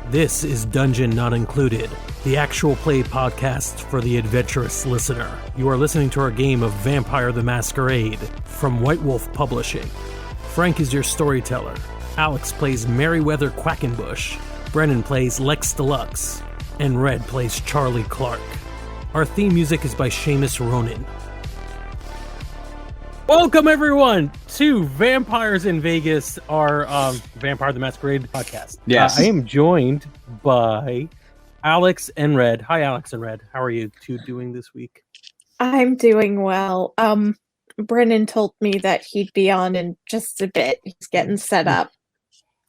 This is Dungeon Not Included, the actual play podcast for the adventurous listener. You are listening to our game of Vampire the Masquerade from White Wolf Publishing. Frank is your storyteller. Alex plays Merryweather Quackenbush. Brennan plays Lex Deluxe. And Red plays Charlie Clark. Our theme music is by Seamus Ronan. Welcome, everyone, to Vampires in Vegas, our Vampire the Masquerade podcast. Yes. I am joined by Alex and Red. Hi, Alex and Red. How are you two doing this week? I'm doing well. Brennan told me that he'd be on in just a bit. He's getting set up.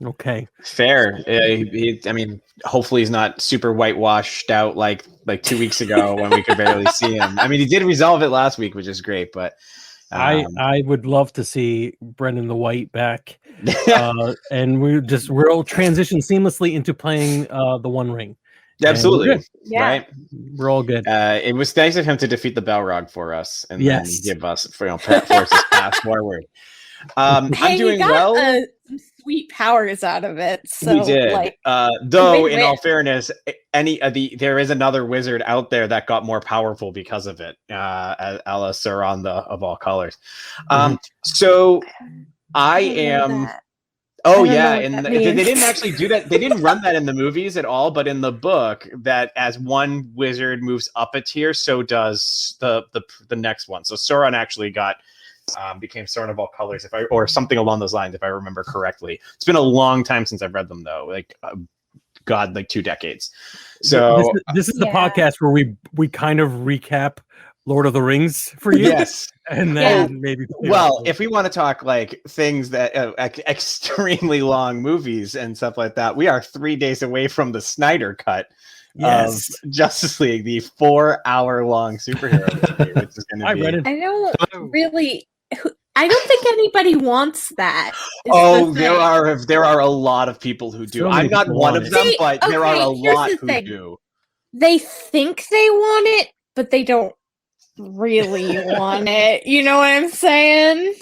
Okay. Fair. I mean, hopefully he's not super whitewashed out like 2 weeks ago when we could barely see him. I mean, he did resolve it last week, which is great, but... I would love to see Brendan the White back, and we'll transition seamlessly into playing the One Ring. Absolutely, yeah. Right? We're all good. It was nice of him to defeat the Balrog for us, and then give us force us path forward. I'm doing well. Some sweet powers out of it. So, we did. Though, in all fairness, there is another wizard out there that got more powerful because of it. Ala Sauron of all colors. So I am. Oh yeah, and they didn't actually do that. They didn't run that in the movies at all, but in the book, that as one wizard moves up a tier, so does the next one. So Sauron actually became Sauron of all colors, or something along those lines, if I remember correctly. It's been a long time since I've read them, though. Like 2 decades. So this is the podcast where we kind of recap Lord of the Rings for you. Yes. And then maybe. Well, if we want to talk like things that extremely long movies and stuff like that, we are 3 days away from the Snyder cut. Yes. Of Justice League, the 4-hour-long superhero movie, which is going to be. I don't really. I don't think anybody wants that. There are a lot of people who do. I'm not one of them, but there are a lot who do. They think they want it, but they don't really want it. You know what I'm saying?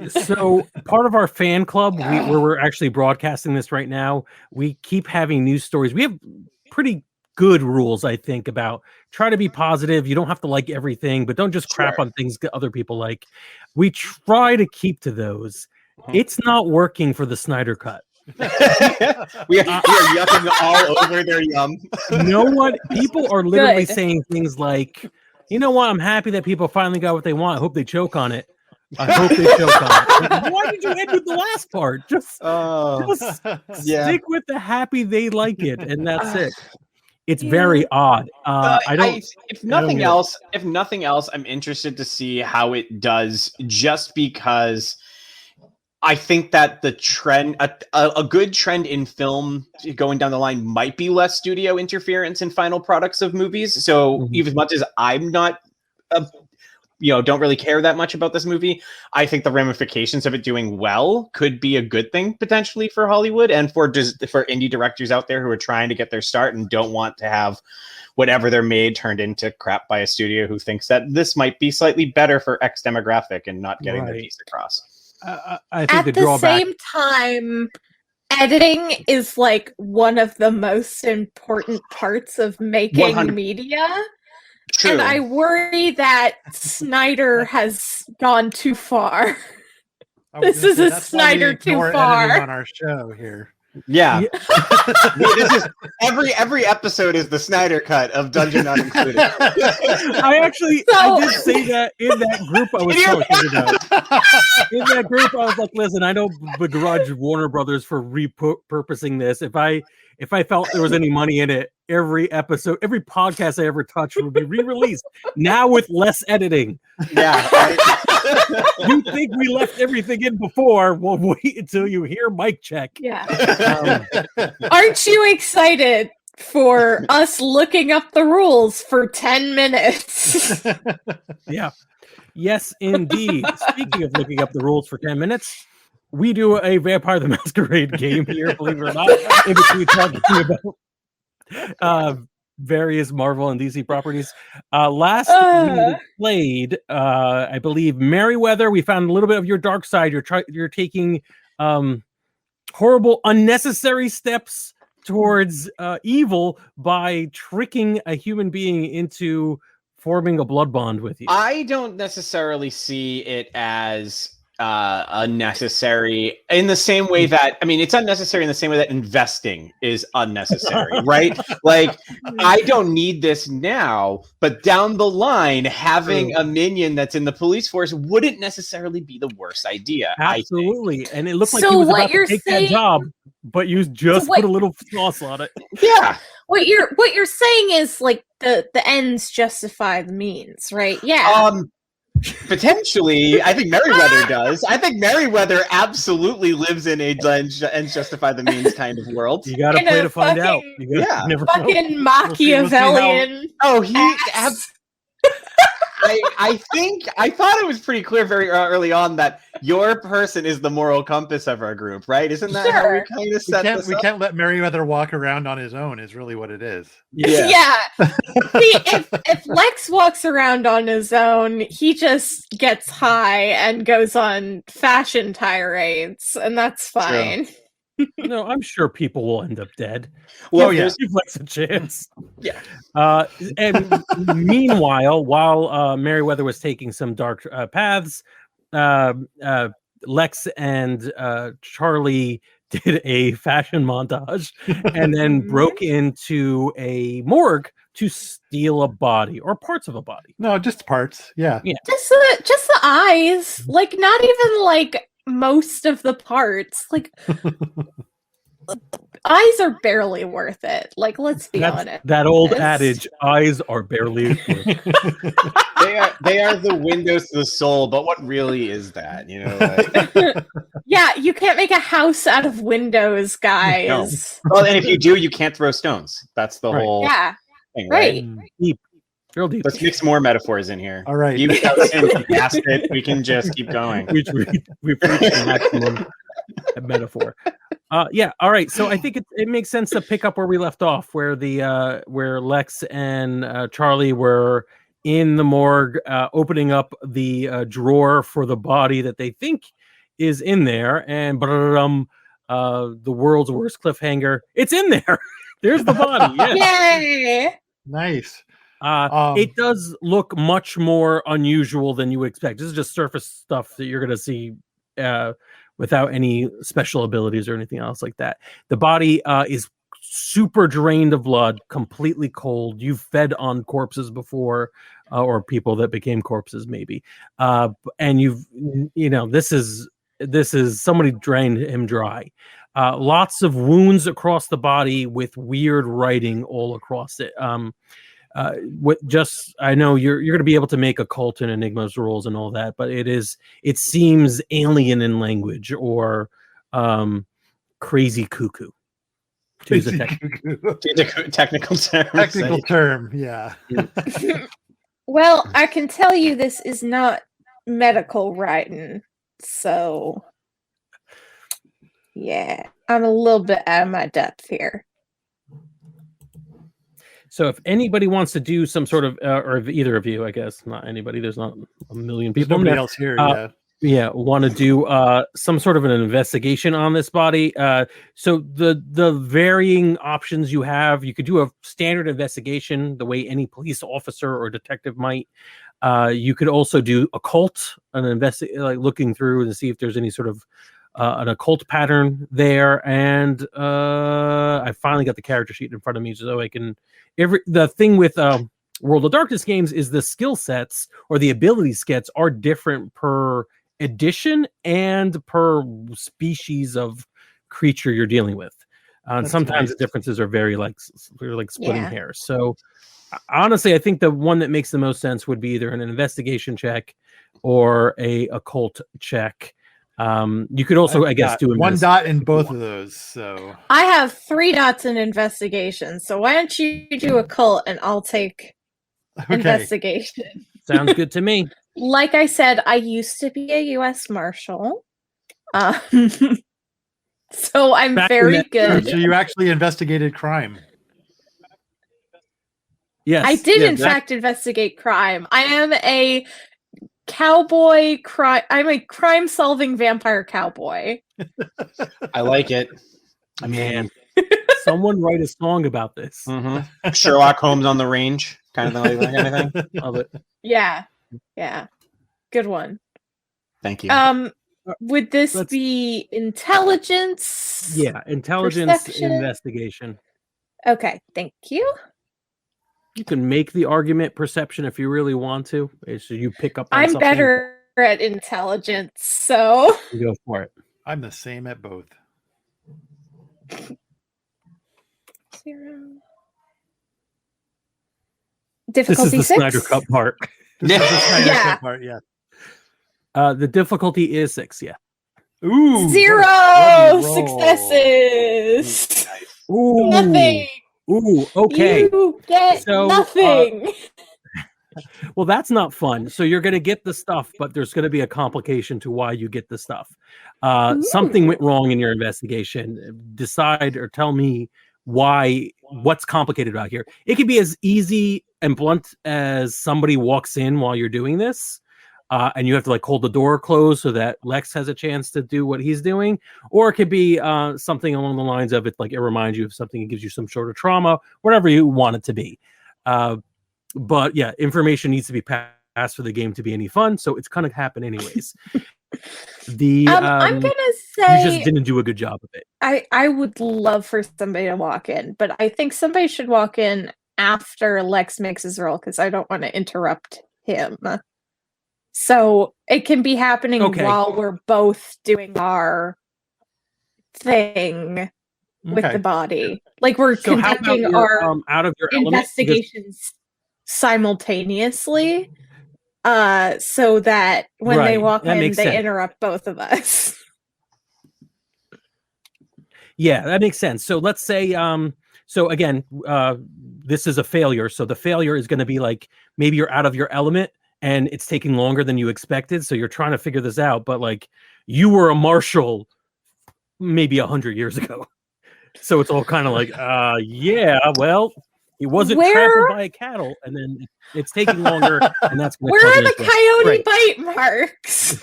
So part of our fan club, where we're actually broadcasting this right now, we keep having news stories. We have pretty good rules, I think, about try to be positive. You don't have to like everything, but don't just crap on things that other people like. We try to keep to those. It's not working for the Snyder cut. we are yucking all over their yum. People are literally saying things like, you know what, I'm happy that people finally got what they want. I hope they choke on it. I hope they choke on it. Like, why did you end with the last part? Just stick with the happy they like it, and that's it. It's very odd. If nothing else, I'm interested to see how it does, just because I think that the trend, a good trend in film going down the line, might be less studio interference in final products of movies. So even as much as I'm not, don't really care that much about this movie, I think the ramifications of it doing well could be a good thing potentially for Hollywood and for indie directors out there who are trying to get their start and don't want to have whatever they're made turned into crap by a studio who thinks that this might be slightly better for X demographic and not getting the piece across. I think at the same time, editing is like one of the most important parts of making 100. media. True. And I worry that Snyder has gone too far. This is a Snyder too far on our show here. Yeah. This is every episode is the Snyder cut of Dungeon Not Included. I did say that in that group I was talking about. In that group, I was like, listen, I don't begrudge Warner Brothers for repurposing this. If I felt there was any money in it, every episode, every podcast I ever touched would be re-released. Now with less editing. Yeah. You think we left everything in before? Well, wait until you hear mic check. Yeah. Aren't you excited for us looking up the rules for 10 minutes. Yeah. Yes, indeed. Speaking of looking up the rules for 10 minutes, we do a Vampire the Masquerade game here, believe it or not, in between talking about various Marvel and DC properties. Last we played, I believe, Merryweather. We found a little bit of your dark side. You're taking horrible, unnecessary steps towards evil by tricking a human being into forming a blood bond with you. I don't necessarily see it as unnecessary in the same way that, I mean, it's unnecessary in the same way that investing is unnecessary, right? Like, I don't need this now, but down the line, having a minion that's in the police force wouldn't necessarily be the worst idea. Absolutely. And it looked like he was about to take that job, but you just put a little sauce on it. Yeah. What you're saying is like the ends justify the means, right? Yeah. Potentially, I think Merryweather does. I think Merryweather absolutely lives in a ends justify the means kind of world. You got to play to find out. Fucking Machiavellian. I think I thought it was pretty clear very early on that your person is the moral compass of our group, right? Isn't that how we kind of set this up? We can't let Merryweather walk around on his own is really what it is. Yeah. See, if Lex walks around on his own, he just gets high and goes on fashion tirades, and that's fine. True. No, I'm sure people will end up dead. Well, give Lex a chance. Yeah. And meanwhile, while Merryweather was taking some dark paths, Lex and Charlie did a fashion montage and then broke into a morgue to steal a body or parts of a body. No, just parts. Yeah. Just the eyes. Like, not even like most of the parts. Like, eyes are barely worth it. Like, let's be honest. That old adage, eyes are barely worth it. They are the windows to the soul, but what really is that? You know, like... Yeah, you can't make a house out of windows, guys. No. Well, and if you do, you can't throw stones. That's the whole thing, right? Deep. Real deep. Let's mix more metaphors in here. All right. You passed it. We can just keep going. We've reached the maximum metaphor. Yeah. All right. So I think it makes sense to pick up where we left off, where where Lex and Charlie were in the morgue, opening up the drawer for the body that they think is in there, and the world's worst cliffhanger. It's in there. There's the body. Yes. Yay! Nice. It does look much more unusual than you would expect. This is just surface stuff that you're going to see without any special abilities or anything else like that. The body is super drained of blood, completely cold. You've fed on corpses before, or people that became corpses, maybe. And this is somebody drained him dry. Lots of wounds across the body with weird writing all across it. I know you're going to be able to make occult and enigmas rules and all that, but it seems alien in language or crazy cuckoo. To use a technical term. Technical term, yeah. Well, I can tell you this is not medical writing, so yeah, I'm a little bit out of my depth here. So if anybody wants to do some sort of, or if either of you, I guess, not anybody, there's not a million people. There's nobody else here, want to do some sort of an investigation on this body. So the varying options you have, you could do a standard investigation the way any police officer or detective might. You could also do occult, like looking through to see if there's any sort of an occult pattern there. And I finally got the character sheet in front of me so I can. The thing with World of Darkness games is the skill sets or the ability sets are different per edition and per species of creature you're dealing with. And sometimes the differences are very like splitting hairs. So honestly, I think the one that makes the most sense would be either an investigation check or a occult check. You could also, I guess, do one dot in both of those. So I have 3 dots in investigation. So why don't you do occult and I'll take investigation. Sounds good to me. Like I said, I used to be a U.S. Marshal. So I'm very good. So you actually investigated crime. Yes. I did, in fact, investigate crime. I am a I'm a crime-solving vampire cowboy. I like it. I Man. mean, Someone write a song about this. Sherlock Holmes on the range, kind of like that kind of thing. Love it. Yeah. Good one. Thank you. Would this be intelligence? Yeah, intelligence perception? investigation. Okay, thank you. You can make the argument perception if you really want to. So you pick up on I'm something. better at intelligence, so You go for it. I'm the same at both. 0. This is Difficulty the 6? Snyder Cup part. This is the Snyder Yeah. Cut part, yeah. The difficulty is 6, yeah. Ooh, 0 what a roll. successes. Ooh. Nothing. Ooh, okay. You get nothing. Well, that's not fun. So you're going to get the stuff, but there's going to be a complication to why you get the stuff. Something went wrong in your investigation. Decide or tell me what's complicated about here. It could be as easy and blunt as somebody walks in while you're doing this. And you have to hold the door closed so that Lex has a chance to do what he's doing. Or it could be something along the lines of it reminds you of something, it gives you some sort of trauma, whatever you want it to be. But yeah, information needs to be passed for the game to be any fun. So it's going to happen anyways. I'm going to say... You just didn't do a good job of it. I would love for somebody to walk in, but I think somebody should walk in after Lex makes his roll because I don't want to interrupt him. So it can be happening while we're both doing our thing with the body. We're conducting our out of your investigations simultaneously, so that when they walk in, they interrupt both of us. Yeah, that makes sense. So let's say, so again, this is a failure. So the failure is going to be maybe you're out of your element and it's taking longer than you expected. So you're trying to figure this out, but you were a marshal maybe 100 years ago. So it's all kind of yeah, well, it wasn't trampled by a cattle, and then it's taking longer, and that's where are the coyote bite marks?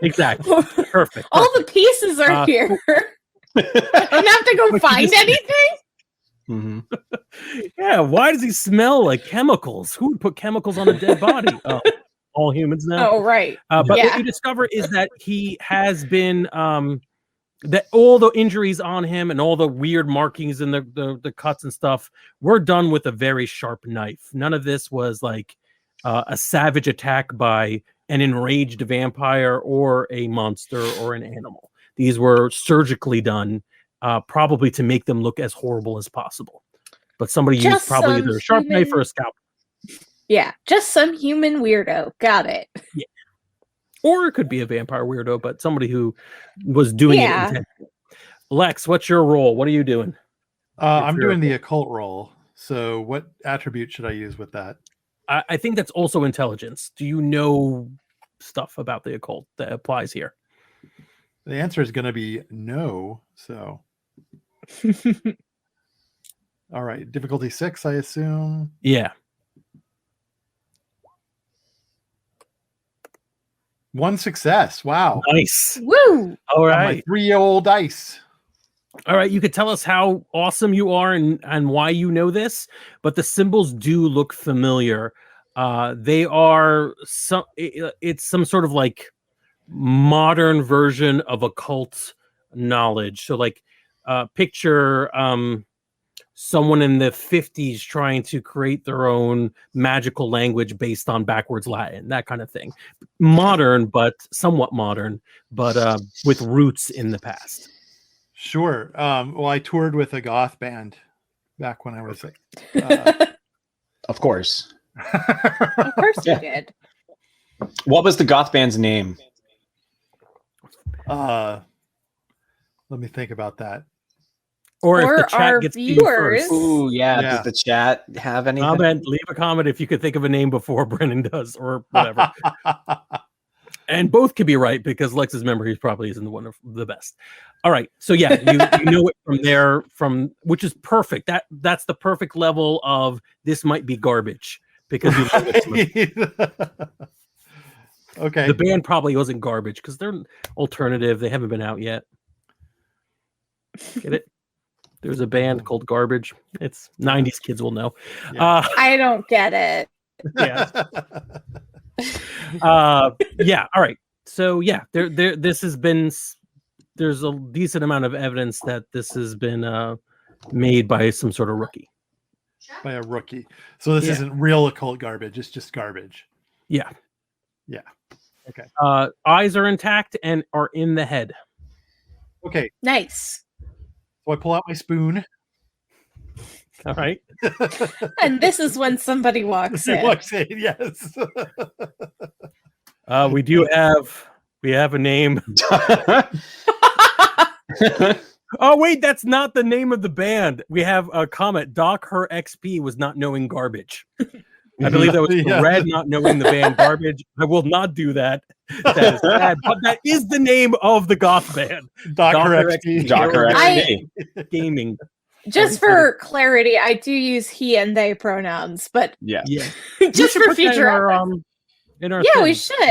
Exactly. Perfect. All the pieces are here. I don't have to go find anything. Mm-hmm. Yeah, why does he smell like chemicals? Who would put chemicals on a dead body? All humans now. Oh, right. But what you discover is that he has been that all the injuries on him and all the weird markings and the cuts and stuff were done with a very sharp knife. None of this was a savage attack by an enraged vampire or a monster or an animal. These were surgically done, probably to make them look as horrible as possible. But somebody used probably either a sharp knife or a scalpel. Yeah, just some human weirdo. Got it. Yeah. Or it could be a vampire weirdo, but somebody who was doing it intentionally. Lex, what's your role? What are you doing? I'm doing the occult role. So what attribute should I use with that? I think that's also intelligence. Do you know stuff about the occult that applies here? The answer is going to be no. So, all right. Difficulty 6, I assume. Yeah. 1 success. Wow. Nice. Woo. All right. My 3-year-old dice. All right. You could tell us how awesome you are and why you know this, but the symbols do look familiar. They are it's some sort of modern version of occult knowledge. So picture someone in the 50s trying to create their own magical language based on backwards Latin, that kind of thing. Modern, but somewhat modern, but with roots in the past. Sure. Well, I toured with a goth band back when I was Of course. Of course you did. What was the goth band's name? Let me think about that. Or if the Or chat our gets pinged viewers. first. Ooh, yeah. Yeah. Does the chat have anything? Comment, leave a comment if you could think of a name before Brennan does, or whatever. And both could be right because Lex's memory probably isn't the one of the best. All right, so yeah, you know it from there, which is perfect. That's the perfect level of this might be garbage because you love it. Okay. The band probably wasn't garbage because they're alternative. They haven't been out yet. Get it? There's a band called Garbage. It's 90s kids will know. Yeah. I don't get it. Yeah. Yeah. All right. So yeah, this has been. There's a decent amount of evidence that this has been made by some sort of rookie. By a rookie. So this isn't real occult garbage. It's just garbage. Yeah. Yeah. Okay. Eyes are intact and are in the head. Okay. Nice. So I pull out my spoon. All right. And this is when somebody walks in. Walks in, yes. We have a name. Oh wait, that's not the name of the band. We have a comment. Doc Her XP was not knowing Garbage. I believe that was Red not knowing the band Garbage. I will not do that. That is bad, but that is the name of the goth band. Doc Her XP. Doc Her XP. Gaming. Just for clarity, I do use he and they pronouns, but yeah. just for future in our yeah, thing.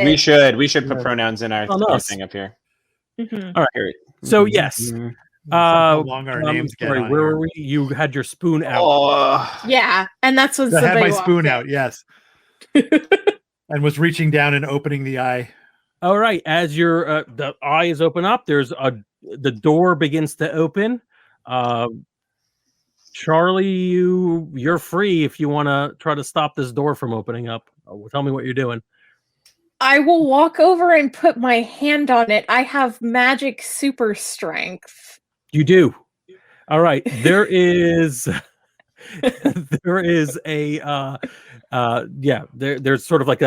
we should. We should put pronouns in our thing up here. Mm-hmm. All right. So yes. How long our names get sorry, on where here. were we? You had your spoon out. Oh. Yeah, and that's when I had somebody my spoon walked out, yes. And was reaching down and opening the eye. All right. As your the eye is open up, the door begins to open. Charlie, you're free if you want to try to stop this door from opening up. Tell me what you're doing. I will walk over and put my hand on it. I have magic super strength. You do. All right. There is there's sort of like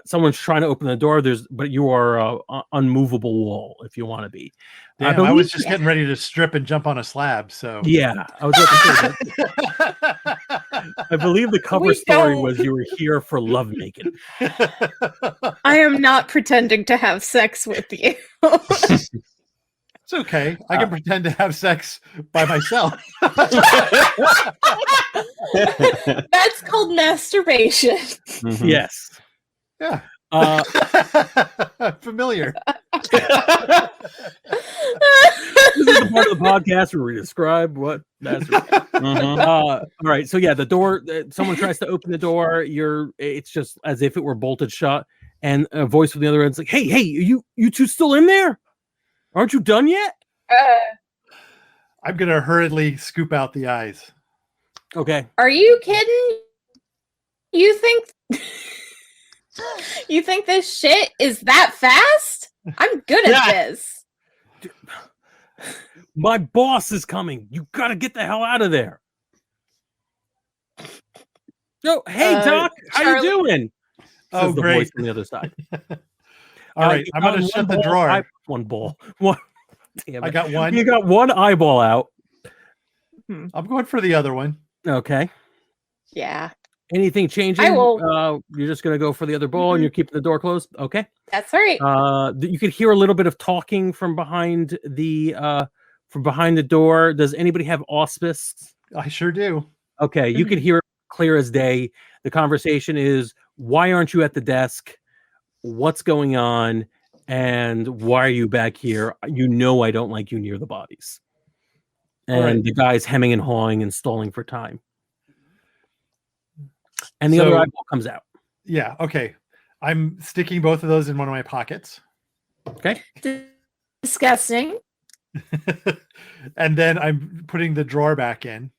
someone's trying to open the door. But you are unmovable wall if you want to be. Damn, I was just getting ready to strip and jump on a slab. So yeah, I was about to say that. I believe the cover story was you were here for lovemaking. I am not pretending to have sex with you. It's okay. I can pretend to have sex by myself. That's called masturbation. Mm-hmm. Yes. Yeah. Familiar. This is the part of the podcast where we describe what masturbation. All right. So yeah, the door. Someone tries to open the door. It's just as if it were bolted shut, and a voice from the other end's like, "Hey, you two still in there? Aren't you done yet?" I'm gonna hurriedly scoop out the eyes. Okay. Are you kidding? You think this shit is that fast? I'm good at this. My boss is coming. You gotta get the hell out of there. No, hey Doc, how you doing? Oh, the great. Voice from the other side. All right, I'm gonna shut the drawer. One ball. One. Damn it. I got one. You got one eyeball out. I'm going for the other one. Okay. Yeah. Anything changing? I will. You're just gonna go for the other ball, and you're keeping the door closed. Okay. That's right. You could hear a little bit of talking from behind the door. Does anybody have auspice? I sure do. Okay, you can hear it clear as day. The conversation is, why aren't you at the desk? What's going on? And why are you back here? You know I don't like you near the bodies. And the guy's hemming and hawing and stalling for time. And the other eyeball comes out. Yeah, okay. I'm sticking both of those in one of my pockets. Okay. Disgusting. And then I'm putting the drawer back in.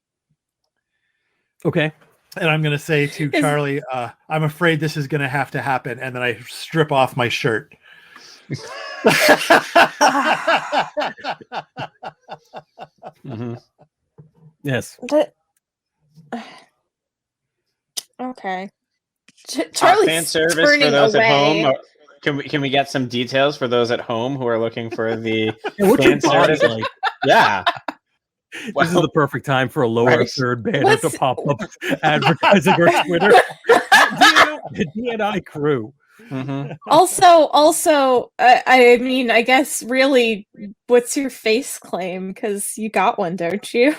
Okay. And I'm going to say to Charlie, I'm afraid this is going to have to happen. And then I strip off my shirt. Yes. Okay. Charlie's fan service turning for those away. at home. Can we get some details for those at home who are looking for the What's your fan body service? like? Yeah. This is the perfect time for a lower Right. third banner to pop up advertising our Twitter. The DNI crew. Mm-hmm. Also, I mean, I guess really, what's your face claim? Because you got one, don't you?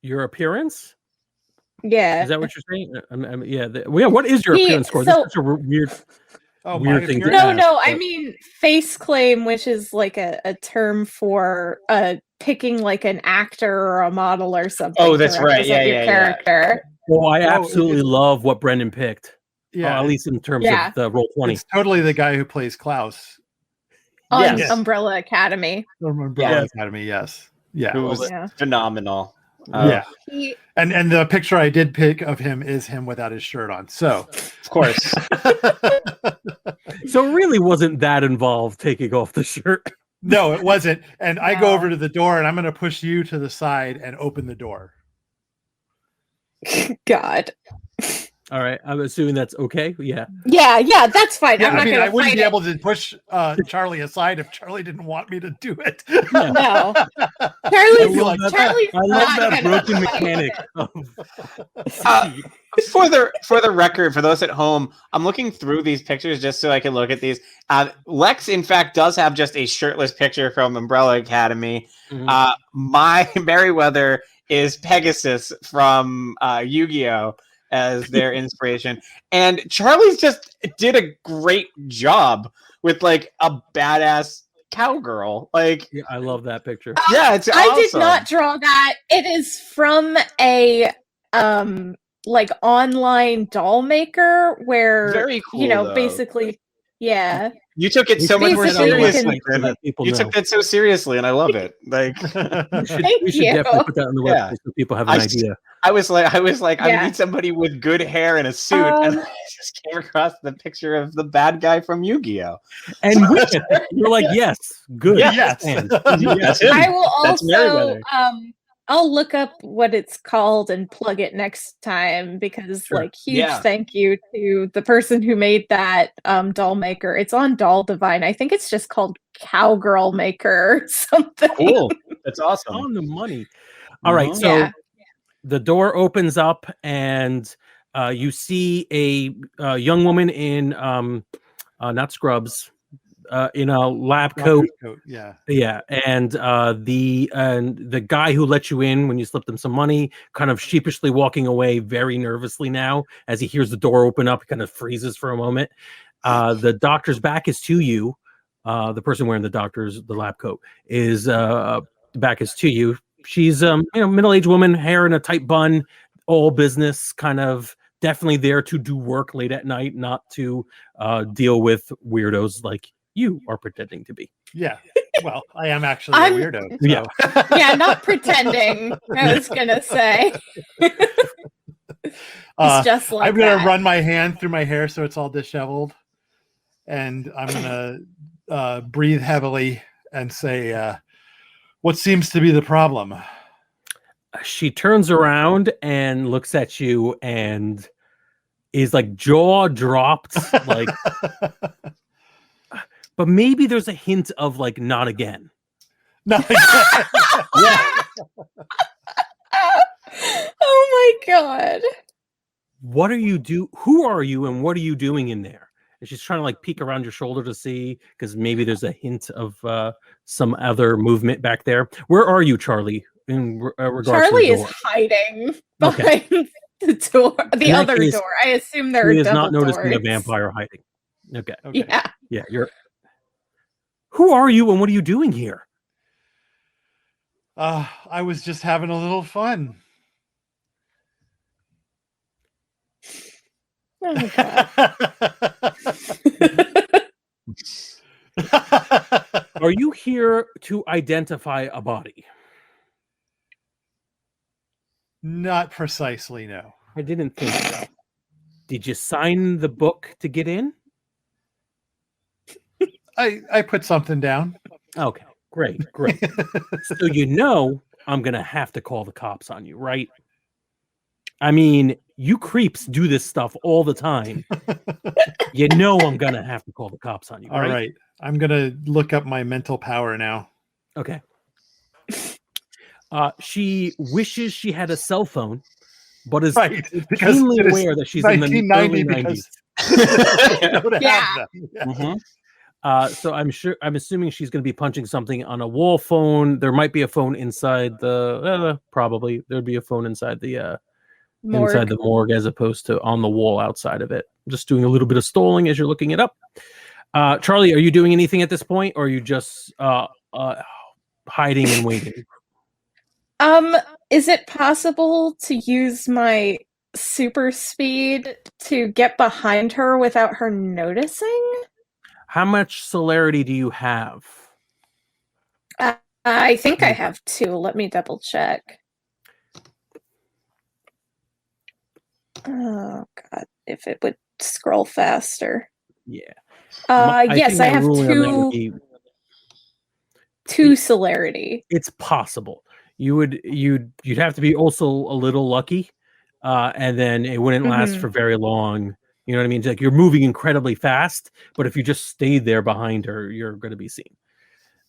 Your appearance? Yeah. Is that what you're saying? Yeah. What is your appearance score? This is such a weird thing. No. I mean, face claim, which is like a term for picking like an actor or a model or something. Oh, that's to right. represent your character. Well, I absolutely love what Brendan picked. Yeah, at least in terms of the Roll20. It's totally the guy who plays Klaus on Umbrella Academy. Academy, yes. Yeah. Who was phenomenal. Yeah. And the picture I did pick of him is him without his shirt on. So, of course. So it really wasn't that involved taking off the shirt. No, it wasn't. And I go over to the door and I'm going to push you to the side and open the door. God. All right. I'm assuming that's okay. Yeah. Yeah, that's fine. Yeah, I wouldn't be able to push Charlie aside if Charlie didn't want me to do it. No. Charlie's I love that broken mechanic. For the record, for those at home, I'm looking through these pictures just so I can look at these. Lex, in fact, does have just a shirtless picture from Umbrella Academy. Mm-hmm. My Merryweather is Pegasus from Yu-Gi-Oh! As their inspiration. And Charlie's just did a great job with like a badass cowgirl. Like, I love that picture. Yeah, it's awesome. I did not draw that. It is from a like online doll maker where very cool, basically you took it so much more seriously. You took that so seriously, and I love it. Like, we should definitely put that on the website so people have an idea. I was like, I need somebody with good hair and a suit, and I just came across the picture of the bad guy from Yu-Gi-Oh! And you're like, yes, good. Yes. I will also I'll look up what it's called and plug it next time because huge thank you to the person who made that doll maker. It's on Doll Divine. I think it's just called Cowgirl Maker or something. Cool. That's awesome. On the money. All right, so the door opens up and you see a young woman in not scrubs, in a lab coat. Yeah, and the guy who let you in when you slipped him some money, kind of sheepishly walking away, very nervously now as he hears the door open up. He kind of freezes for a moment. The doctor's back is to you. The person wearing the lab coat is back is to you. She's middle-aged woman, hair in a tight bun, all business, kind of definitely there to do work late at night, not to deal with weirdos like you are pretending to be. Yeah. Well, I am actually a weirdo. So. Yeah. Yeah, not pretending. I was gonna say. It's just like I'm gonna run my hand through my hair so it's all disheveled, and I'm gonna breathe heavily and say, "What seems to be the problem?" She turns around and looks at you and is like jaw dropped, like. But maybe there's a hint of like not again. Not again. Oh my god. What are you who are you and what are you doing in there? And she's trying to like peek around your shoulder to see because maybe there's a hint of some other movement back there. Where are you, Charlie? In regards Charlie to the door? is hiding behind the door, the other door. I assume there are double doors. He is not noticing a vampire hiding. Okay. Yeah. You're. Who are you and what are you doing here? I was just having a little fun. Oh my god. Are you here to identify a body? Not precisely, no. I didn't think so. Did you sign the book to get in? I put something down. Okay, great. So I'm going to have to call the cops on you, right? I mean, you creeps do this stuff all the time. You know I'm going to have to call the cops on you, All right. I'm going to look up my mental power now. Okay. She wishes she had a cell phone, but is keenly aware that she's in the early 90s. So I'm assuming she's going to be punching something on a wall phone. There might be a phone inside probably there'd be a phone inside the morgue as opposed to on the wall outside of it. I'm just doing a little bit of stalling as you're looking it up. Charlie, are you doing anything at this point, or are you just hiding and waiting? Is it possible to use my super speed to get behind her without her noticing? How much celerity do you have? I think I have 2. Let me double check. Oh God, if it would scroll faster. Yeah. Yes, I have 2 celerity. It's possible. You'd have to be also a little lucky, and then it wouldn't last for very long. You know what I mean? It's like you're moving incredibly fast, but if you just stayed there behind her, you're going to be seen.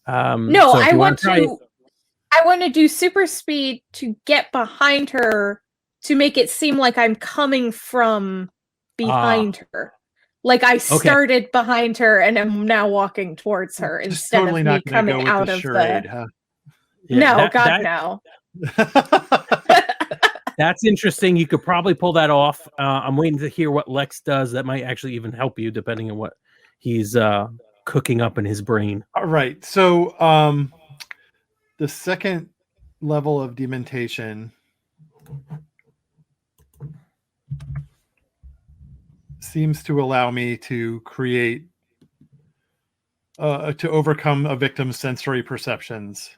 No, I want to do super speed to get behind her to make it seem like I'm coming from behind her. Like I started behind her and I'm now walking towards her instead totally of me coming out of charade, the... huh? Yeah, no. That's interesting. You could probably pull that off. I'm waiting to hear what Lex does. That might actually even help you, depending on what he's cooking up in his brain. All right. So the second level of dementation seems to allow me to create to overcome a victim's sensory perceptions.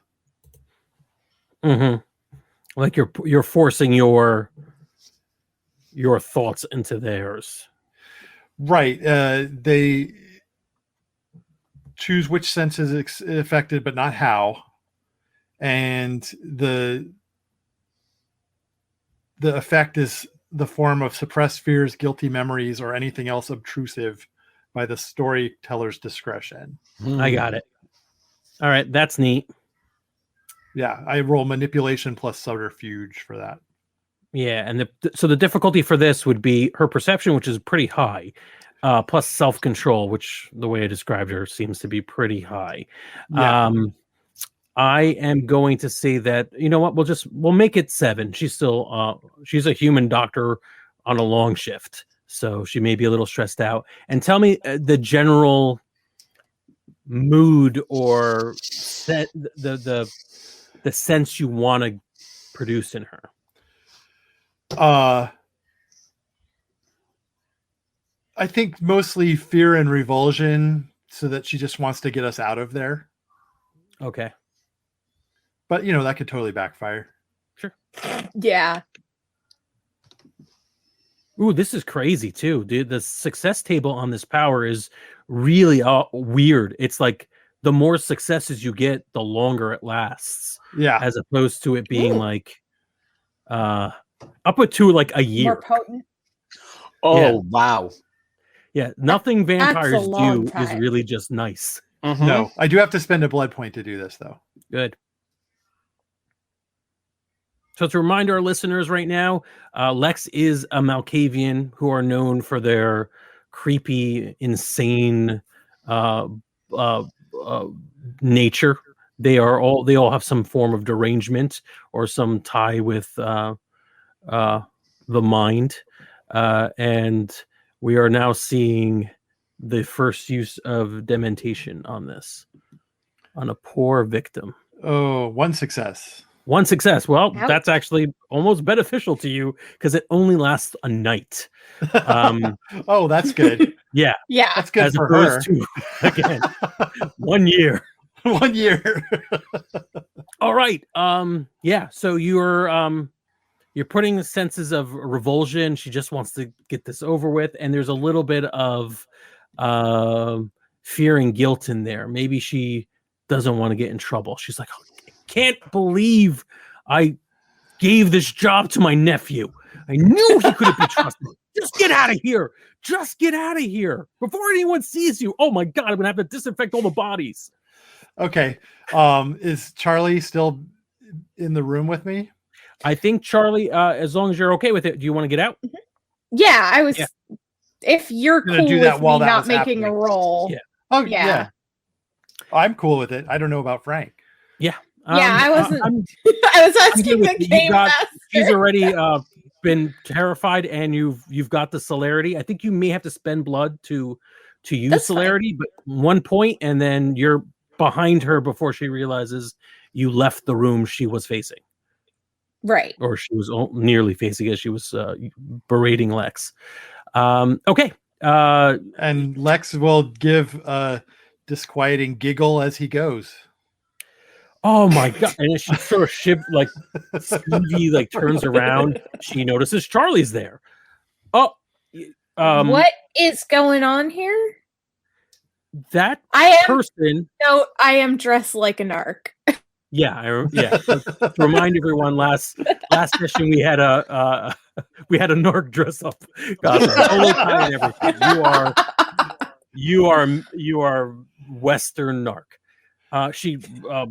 Mm-hmm. Like you're forcing your thoughts into theirs. Right. They choose which sense is affected, but not how. And the effect is the form of suppressed fears, guilty memories, or anything else obtrusive by the storyteller's discretion. I got it. All right. That's neat. Yeah, I roll manipulation plus subterfuge for that. Yeah, and so the difficulty for this would be her perception, which is pretty high, plus self-control, which the way I described her seems to be pretty high. Yeah. I am going to say that, you know what, we'll make it 7. She's still she's a human doctor on a long shift, so she may be a little stressed out. And tell me the general mood or the sense you want to produce in her. I think mostly fear and revulsion, so that she just wants to get us out of there. Okay. But, you know, that could totally backfire. Sure. Yeah. Ooh, this is crazy, too. Dude, the success table on this power is really weird. It's like the more successes you get, the longer it lasts. Yeah. As opposed to it being like up to like a year. More potent. Oh, yeah. Wow. Yeah, nothing vampires do time. is really just nice. Mm-hmm. No, I do have to spend a blood point to do this, though. Good. So to remind our listeners right now, Lex is a Malkavian who are known for their creepy, insane nature. They all have some form of derangement or some tie with the mind, and we are now seeing the first use of dementation on a poor victim. Oh, 1 success. 1 success. Well, Ouch. That's actually almost beneficial to you because it only lasts a night. Oh, that's good. Yeah. Yeah. That's good As for her. opposed to, again, 1 year. 1 year. All right. Yeah. So you're putting the senses of revulsion. She just wants to get this over with, and there's a little bit of fear and guilt in there. Maybe she doesn't want to get in trouble. She's like, oh, I can't believe I gave this job to my nephew. I knew he couldn't be trusted. Just get out of here. Just get out of here before anyone sees you. Oh my God, I'm gonna have to disinfect all the bodies. Okay. Is Charlie still in the room with me? I think Charlie, as long as you're okay with it, do you want to get out? Yeah, I was. Yeah. If you're Gonna cool do that with while me that not was making happening. a roll. Yeah. Oh yeah. I'm cool with it. I don't know about Frank. Yeah. I wasn't. I was asking the game master. She's already been terrified, and you've got the celerity. I think you may have to spend blood to use That's celerity, fine. But 1 point, and then you're behind her before she realizes you left the room she was facing. Right. Or she was nearly facing as she was berating Lex. Okay. And Lex will give a disquieting giggle as he goes. Oh my God. And she sort of like Stevie like turns around. She notices Charlie's there. Oh, what is going on here? That person. No, I am dressed like a narc. Yeah. To remind everyone, last session we had a narc dress up costume, polo tie and everything. You are Western narc. She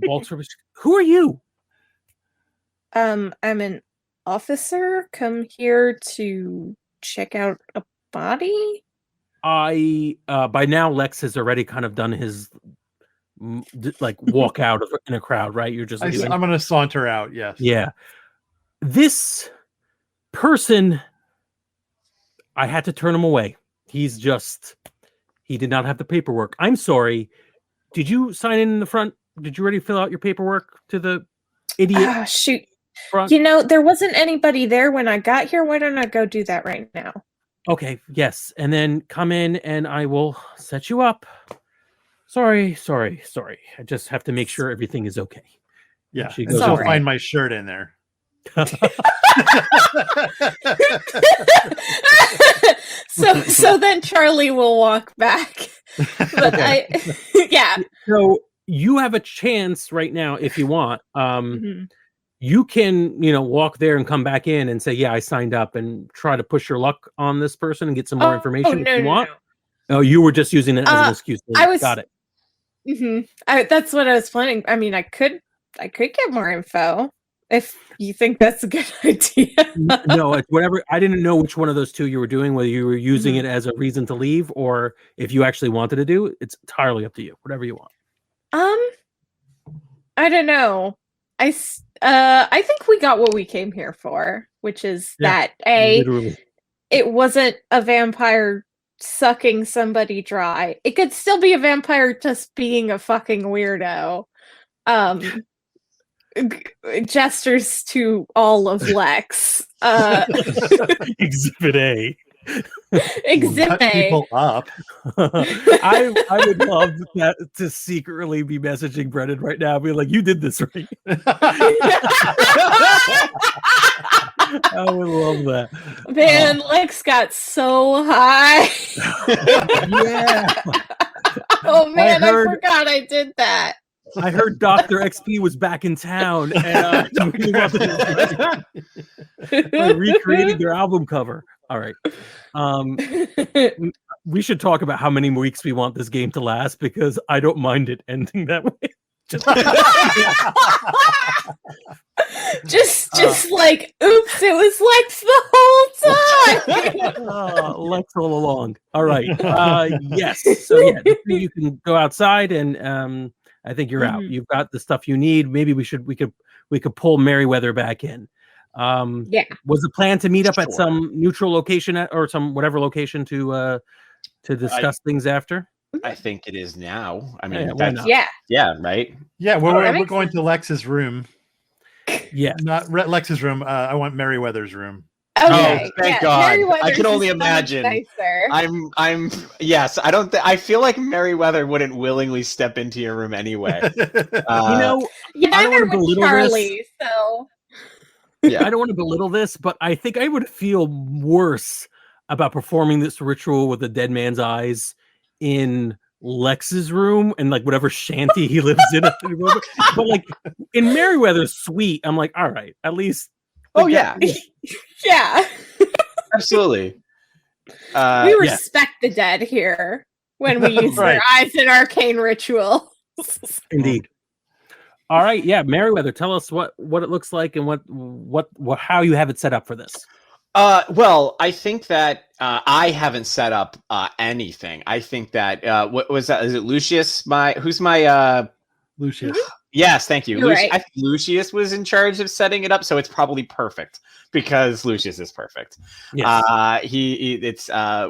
bolts her. Who are you? I'm an officer. Come here to check out a body. By now Lex has already kind of done his like walk out in a crowd, right? You're just. I'm going to saunter out. Yes. Yeah. This person, I had to turn him away. He did not have the paperwork. I'm sorry. Did you sign in the front? Did you already fill out your paperwork to the idiot? Shoot. Front? There wasn't anybody there when I got here. Why don't I go do that right now? Okay. Yes. And then come in and I will set you up. Sorry. I just have to make sure everything is okay. Yeah. I'll find my shirt in there. So then Charlie will walk back. But yeah. So you have a chance right now if you want. You can, walk there and come back in and say, yeah, I signed up, and try to push your luck on this person and get some more information if you want. No. Oh, you were just using it as an excuse. Got it. That's what I was planning. I mean, I could get more info if you think that's a good idea. No, it's whatever. I didn't know which one of those two you were doing, whether you were using it as a reason to leave or if you actually wanted to do it. It's entirely up to you. Whatever you want. I don't know. I think we got what we came here for, which is that literally. It wasn't a vampire sucking somebody dry. It could still be a vampire just being a fucking weirdo. Gestures to all of Lex. Exhibit A. Exhibit A. People up. I would love that to secretly be messaging Brennan right now, be like, "You did this, right?" I would love that. Man, Lex got so high. Yeah. Oh man, I forgot I did that. I heard Dr. XP was back in town and recreated their album cover. All right. We should talk about how many weeks we want this game to last, because I don't mind it ending that way. Just like, oops, it was Lex the whole time. Lex all along. All right. Yes. So yeah, you can go outside and I think you're out. You've got the stuff you need. Maybe we could pull Merryweather back in. Yeah. Was the plan to meet up at some neutral location or some whatever location to discuss things after? I think it is now. I mean, yeah, right. Yeah, we're going to Lex's room. Yeah, not Lex's room. I want Merryweather's room. Okay. Oh, thank God! I can only imagine. I'm yes. I feel like Merryweather wouldn't willingly step into your room anyway. I don't want to belittle Charlie. This. So yeah, I don't want to belittle this, but I think I would feel worse about performing this ritual with a dead man's eyes in Lex's room and like whatever shanty he lives in at the moment. But like in Merryweather's suite, I'm like, all right, at least Oh yeah, Yeah. absolutely. We respect the dead here when we use their eyes in arcane ritual. Indeed. All right, yeah, Meriwether, tell us what it looks like and what how you have it set up for this. Well, I think that I haven't set up anything. I think that what was that? Is it Lucius? Who's my Lucius. Yes, thank you. You're right. I think Lucius was in charge of setting it up, so it's probably perfect because Lucius is perfect. Yes.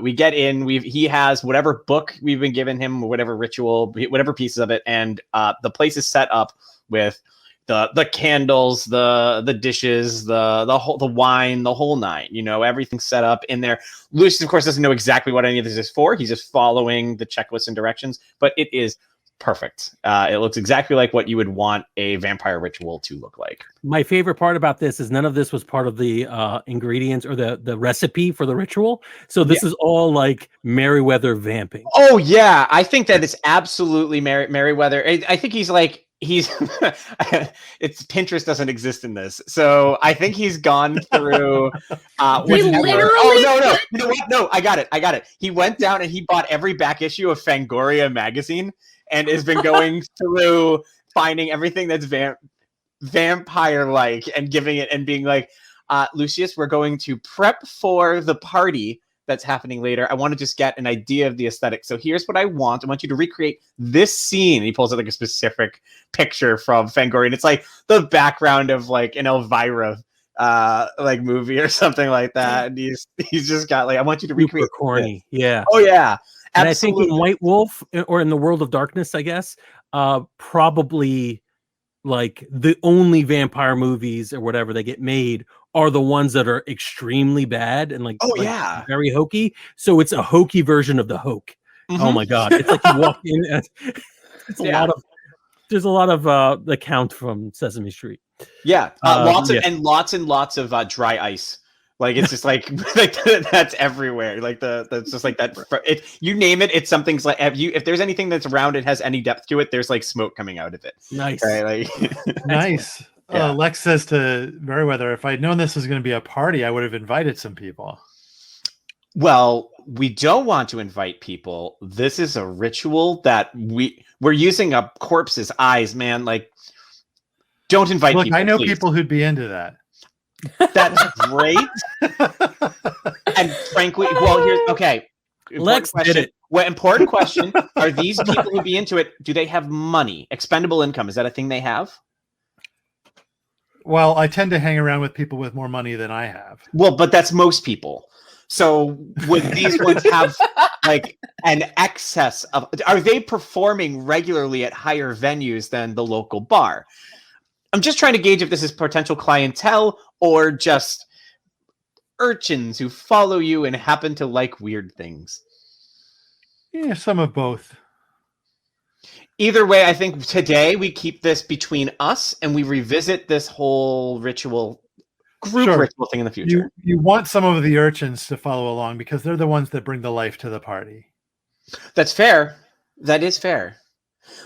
We get in. He has whatever book we've been giving him, whatever ritual, whatever pieces of it, and the place is set up with the candles, the dishes, the wine, the whole nine. You know, everything's set up in there. Lucius, of course, doesn't know exactly what any of this is for. He's just following the checklist and directions, but it is perfect. It looks exactly like what you would want a vampire ritual to look like. My favorite part about this is none of this was part of the ingredients or the recipe for the ritual. So this is all like Meriwether vamping. Oh yeah, I think that it's absolutely Meriwether. I think he's it's Pinterest doesn't exist in this, so I think he's gone through. No, you know what? No, I got it. He went down and he bought every back issue of Fangoria magazine and has been going through finding everything that's vampire-like and giving it and being like, Lucius, we're going to prep for the party that's happening later. I want to just get an idea of the aesthetic. So here's what I want. I want you to recreate this scene. And he pulls out like a specific picture from Fangoria, and it's like the background of like an Elvira like movie or something like that. And he's just got like, I want you to recreate. Super corny. Yeah. Oh yeah. And absolutely. I think in White Wolf or in the World of Darkness, I guess, probably like the only vampire movies or whatever that get made are the ones that are extremely bad and like, very hokey. So it's a hokey version of the hoke. Mm-hmm. Oh my God. It's like you walk in and there's a lot of the Count from Sesame Street. Yeah. Lots and lots of dry ice. Like it's just like that's everywhere. Like that's just like that. If you name it, it's something's like if there's anything that's around, it has any depth to it. There's like smoke coming out of it. Nice, right? Like nice. Yeah. Lex says to Meriwether, "If I'd known this was going to be a party, I would have invited some people." Well, we don't want to invite people. This is a ritual that we're using a corpse's eyes, man. Like, don't invite people. I know please. People who'd be into that. That's great. And frankly, well, here's okay. Lex did it. Well, important question. Are these people who be into it, do they have money? Expendable income, is that a thing they have? Well, I tend to hang around with people with more money than I have. Well, but that's most people. So would these ones have like an excess of, are they performing regularly at higher venues than the local bar? I'm just trying to gauge if this is potential clientele or just urchins who follow you and happen to like weird things. Yeah, some of both. Either way, I think today we keep this between us and we revisit this whole ritual ritual thing in the future. You want some of the urchins to follow along because they're the ones that bring the life to the party. That's fair. That is fair.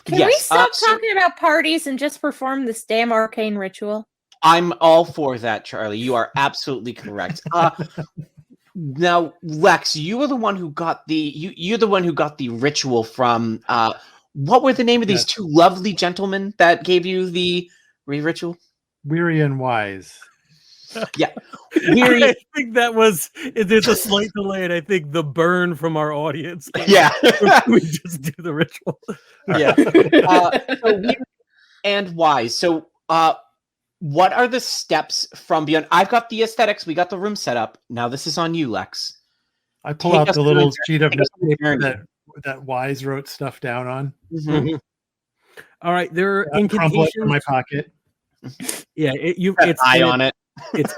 Can we stop talking about parties and just perform this damn arcane ritual? I'm all for that, Charlie. You are absolutely correct. Now, Lex, you were the one who got you're the one who got the ritual from what were the name of these two lovely gentlemen that gave you the ritual? Weary and Wise. Yeah. I think that was there's a slight delay, and I think the burn from our audience. Yeah. We just do the ritual. Yeah. So Weary and Wise. So what are the steps from beyond? I've got the aesthetics, we got the room set up. Now this is on you, Lex. I pull out the little sheet of paper that Wise wrote stuff down on. Mm-hmm. All right, there are incantations in my pocket. Yeah, it's eye on it. It's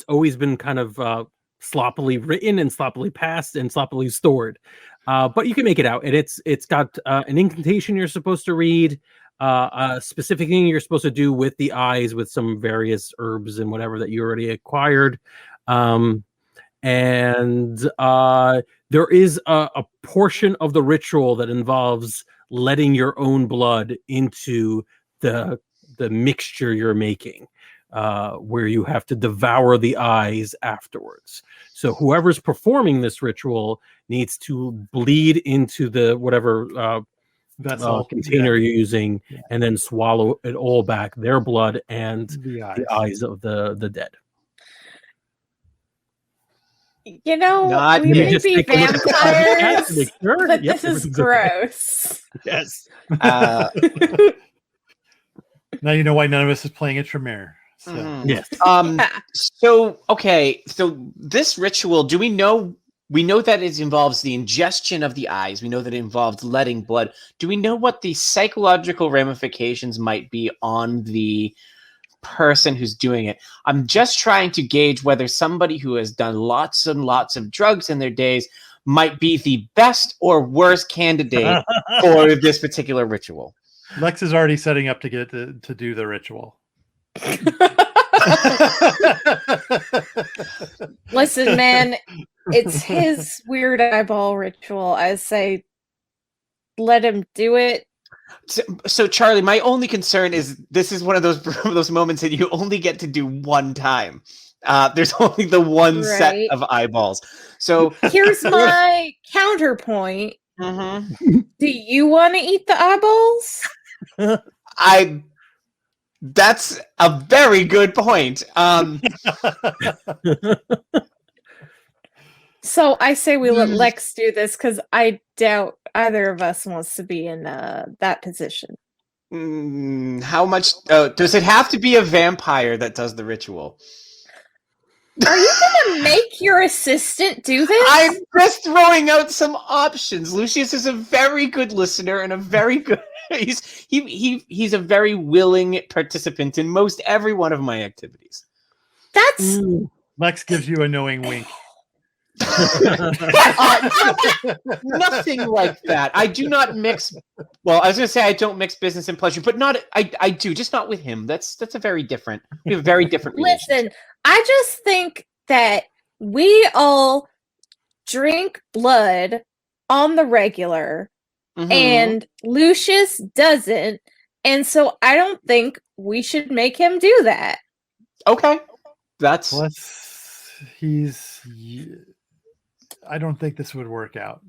always been kind of sloppily written and sloppily passed and sloppily stored. But you can make it out, and it's got an incantation you're supposed to read, a specific thing you're supposed to do with the eyes with some various herbs and whatever that you already acquired. And there is a portion of the ritual that involves letting your own blood into the mixture you're making. where you have to devour the eyes afterwards. So whoever's performing this ritual needs to bleed into the whatever container you're using, and then swallow it all back, their blood and the eyes of the dead. You know, Not we me. may be vampires, but Yep, this is everything's gross. Okay. Yes. Now you know why none of us is playing it Tremere. So. Yes. So okay. So this ritual, do we know? We know that it involves the ingestion of the eyes. We know that it involves letting blood. Do we know what the psychological ramifications might be on the person who's doing it? I'm just trying to gauge whether somebody who has done lots and lots of drugs in their days might be the best or worst candidate for this particular ritual. Lex is already setting up to get to do the ritual. Listen, man, it's his weird eyeball ritual. I say, let him do it. So Charlie, my only concern is this is one of those moments that you only get to do one time. There's only the one set of eyeballs. So here's my counterpoint. Mm-hmm. Do you want to eat the eyeballs? That's a very good point. So I say we let Lex do this because I doubt either of us wants to be in that position. How much? Does it have to be a vampire that does the ritual? Are you going to make your assistant do this? I'm just throwing out some options. Lucius is a very good listener and a very good. He's a very willing participant in most every one of my activities. That's Lex gives you a knowing wink. Nothing like that. I do not mix. Well, I was going to say I don't mix business and pleasure, but not. I do, just not with him. That's a very different. We have very different. Listen, I just think that we all drink blood on the regular, and Lucius doesn't, and so I don't think we should make him do that. Okay, that's. Plus, I don't think this would work out.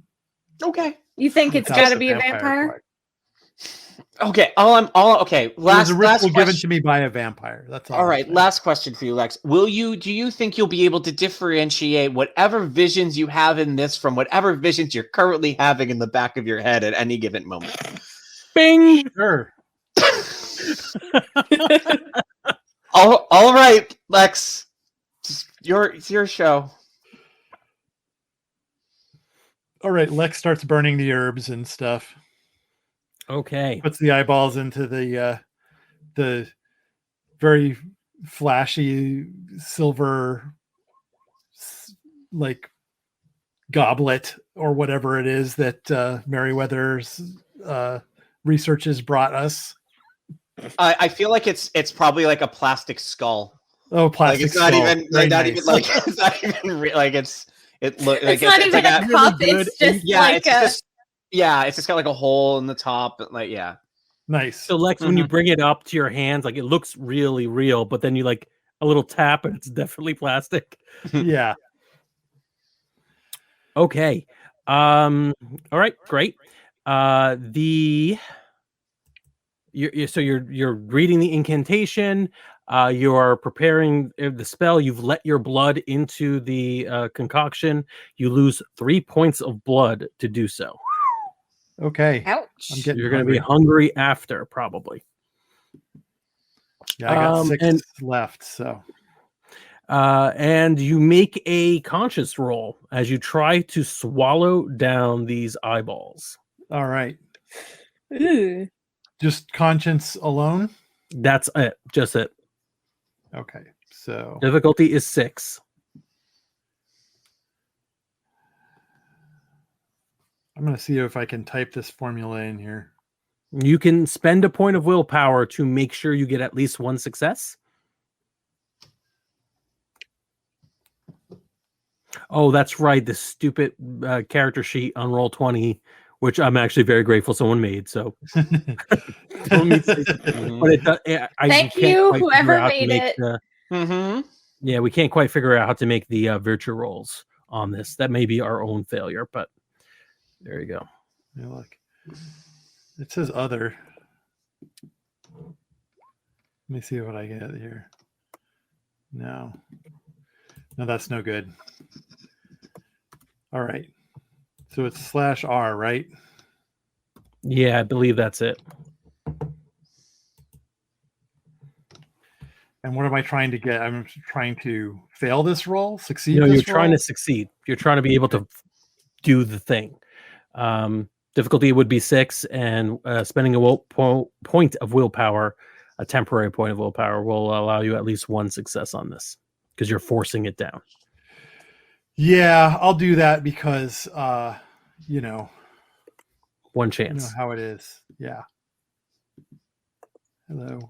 Okay. You think it's got to be a vampire? Okay. Okay. Last ritual given to me by a vampire. That's all. All right. Last question for you, Lex. Do you think you'll be able to differentiate whatever visions you have in this from whatever visions you're currently having in the back of your head at any given moment? Bing. Sure. All right, Lex. It's your show. All right, Lex starts burning the herbs and stuff. Okay. Puts the eyeballs into the very flashy silver like goblet or whatever it is that Meriwether's researches brought us. I feel like it's probably like a plastic skull. Oh, plastic! Like it's skull. not even Very not nice. even like it's not even like it's. It look like it's not even like a cup. Really it's just like it's just got like a hole in the top. Like nice. So Lex, when you bring it up to your hands, like it looks really real, but then you like a little tap and it's definitely plastic. Yeah. Okay. All right. Great. You're reading the incantation. You are preparing the spell. You've let your blood into the concoction. You lose 3 points of blood to do so. Okay. Ouch. You're going to be hungry after, probably. Yeah, I got 6 left. So, and you make a conscious roll as you try to swallow down these eyeballs. All right. Ooh. Just conscience alone. That's it. Just it. Okay, so difficulty is 6. I'm going to see if I can type this formula in here. You can spend a point of willpower to make sure you get at least 1 success. Oh, that's right. The stupid character sheet on Roll20 which I'm actually very grateful someone made. So, don't mean to say something, but Thank you, whoever made it. Yeah, we can't quite figure out how to make the virtue rolls on this. That may be our own failure, but there you go. Yeah, look, it says other. Let me see what I get here. No, that's no good. All right. So it's /R, right? Yeah, I believe that's it. And what am I trying to get? I'm trying to fail this roll, succeed. No, this you're trying roll? to succeed. You're trying to be able to do the thing. Difficulty would be 6, and spending a point of willpower, a temporary point of willpower, will allow you at least 1 success on this because you're forcing it down. Yeah, I'll do that because, 1 chance. You know how it is. Yeah. Hello.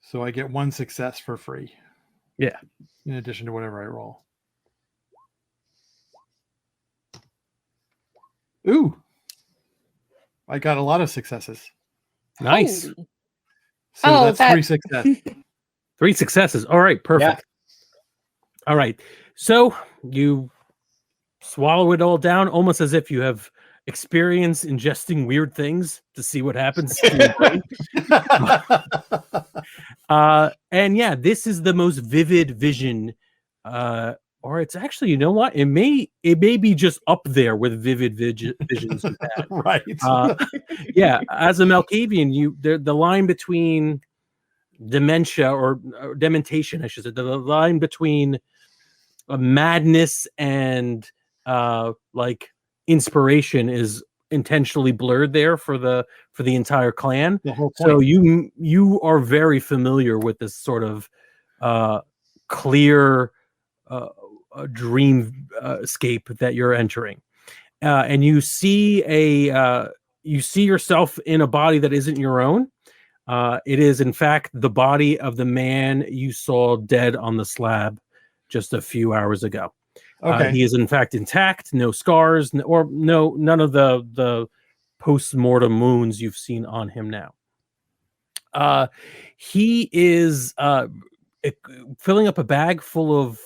So I get 1 success for free. Yeah. In addition to whatever I roll. Ooh. I got a lot of successes. Nice. Holy. So that's 3 successes. 3 successes. All right, perfect. Yeah. All right. So you swallow it all down almost as if you have experience ingesting weird things to see what happens to your brain. And yeah, this is the most vivid vision, or it's actually, you know what? It may be just up there with vivid visions you've had. Right. Yeah, as a Malkavian, the line between dementia or dementation, I should say, the line between madness and like inspiration is intentionally blurred there for the entire clan. The whole point. So you are very familiar with this sort of clear dream scape that you're entering, and you see yourself in a body that isn't your own. It is in fact the body of the man you saw dead on the slab just a few hours ago. Okay. He is in fact intact, no scars, none of the post-mortem wounds you've seen on him now. He is filling up a bag full of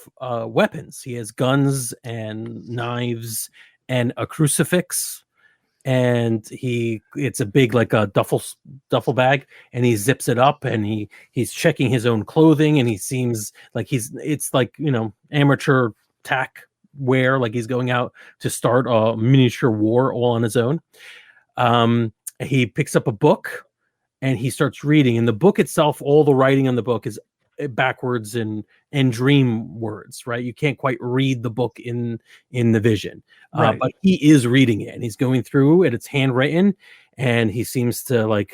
weapons. He has guns and knives and a crucifix, and it's a big, like a duffel bag, and he zips it up, and he's checking his own clothing, and he seems like it's like, amateur tack wear, like he's going out to start a miniature war all on his own. He picks up a book and he starts reading. In the book itself, all the writing on the book is backwards and dream words, right? You can't quite read the book in the vision, right. But he is reading it, and he's going through it. It's handwritten, and he seems to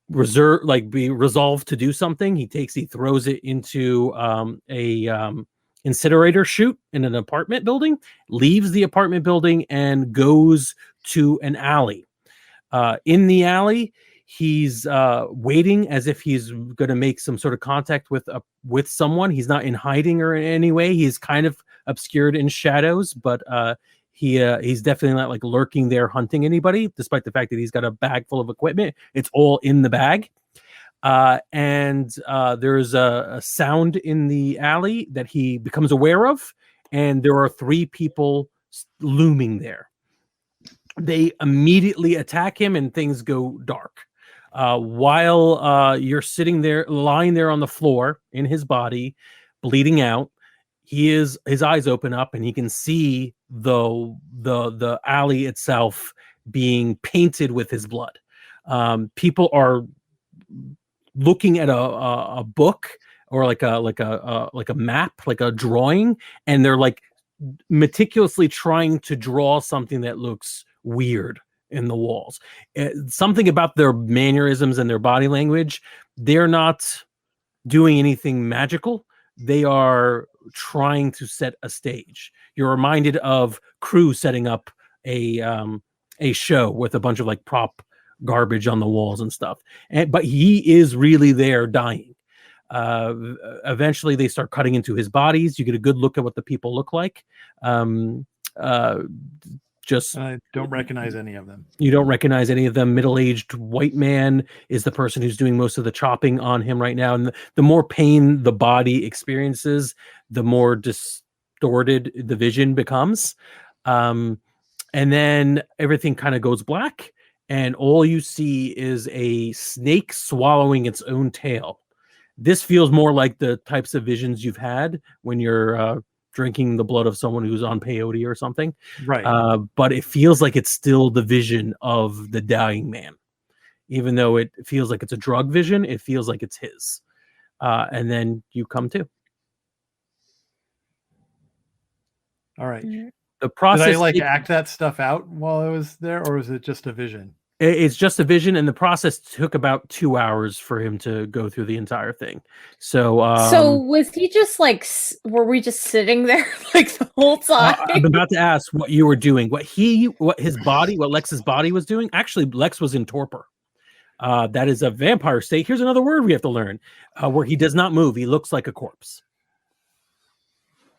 be resolved to do something. He throws it into a incinerator chute in an apartment building, leaves the apartment building, and goes to an alley. In the alley, he's waiting as if he's going to make some sort of contact with someone. He's not in hiding or in any way. He's kind of obscured in shadows, but he's definitely not like lurking there hunting anybody, despite the fact that he's got a bag full of equipment. It's all in the bag. And there's a sound in the alley that he becomes aware of, and there are 3 people looming there. They immediately attack him, and things go dark. While you're lying there on the floor in his body, bleeding out, his eyes open up, and he can see the alley itself being painted with his blood. People are looking at a book or like a map, like a drawing, and they're like meticulously trying to draw something that looks weird in the walls. Something about their mannerisms and their body language, they're not doing anything magical. They are trying to set a stage. You're reminded of crew setting up a show with a bunch of like prop garbage on the walls and stuff. But he is really there dying. Eventually, they start cutting into his bodies. You get a good look at what the people look like. Just I don't recognize any of them. You don't recognize any of them. Middle-aged white man is the person who's doing most of the chopping on him right now. And the more pain the body experiences, the more distorted the vision becomes. And then everything kind of goes black, and all you see is a snake swallowing its own tail. This feels more like the types of visions you've had when you're drinking the blood of someone who's on peyote or something. Right. But it feels like it's still the vision of the dying man. Even though it feels like it's a drug vision, it feels like it's his. And then you come to. All right. The process. Did I like act that stuff out while I was there, or was it just a vision? It's just a vision, and the process took about 2 hours for him to go through the entire thing. So was he just like, were we just sitting there like the whole time? I'm about to ask what you were doing, what Lex's body was doing. Actually, Lex was in torpor. That is a vampire state. Here's another word we have to learn, where he does not move. He looks like a corpse.